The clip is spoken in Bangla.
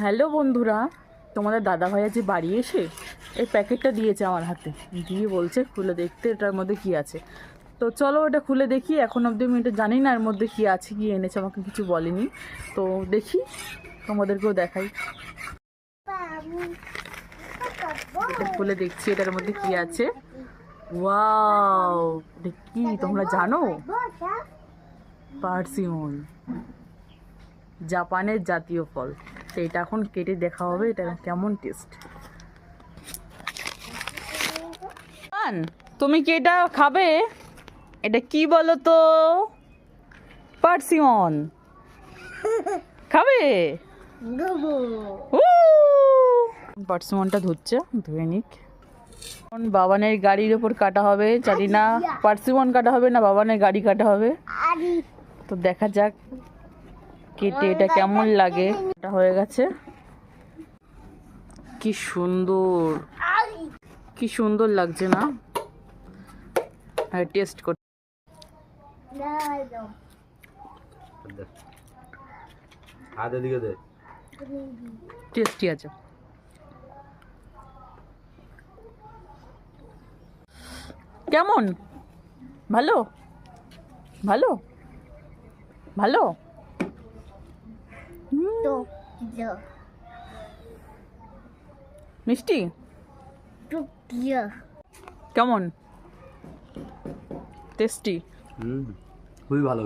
হ্যালো বন্ধুরা, তোমাদের দাদা ভাই আজ বাড়ি এসে এই প্যাকেটটা দিয়েছে আমার হাতে, দিয়ে বলছে খুলে দেখতে এটার মধ্যে কি আছে। তো চলো এটা খুলে দেখি। এখন অবধি আমি এটা জানি না এর মধ্যে কি আছে, কি এনেছে, আমাকে কিছু বলেনি। তো দেখি, তোমাদেরকেও দেখাই। এটা খুলে দেখছি এটার মধ্যে কি আছে। ওয়াও, এটা কি তোমরা জানো? পার্সিমন, জাপানের জাতীয় ফল। তো এটা এখন কেটে দেখা হবে এটা কেমন টেস্ট। তুমি কি এটা খাবে? এটা কি বলো তো? পার্সিমন খাবে? পার্সিমনটা ধুচ্ছে, ধুয়ে নিক। এখন বাবানের গাড়ির ওপর কাটা হবে, জানি না পার্সিমন কাটা হবে না বাবানের গাড়ি কাটা হবে। তো দেখা যাক কেটে এটা কেমন লাগে। এটা হয়ে গেছে। কি সুন্দর, কি সুন্দর লাগছে না? হ্যাঁ, টেস্ট কর। টেস্টি আছে। কেমন? ভালো ভালো ভালো। মিষ্টি কেমন? টেস্টি। খুবই ভালো।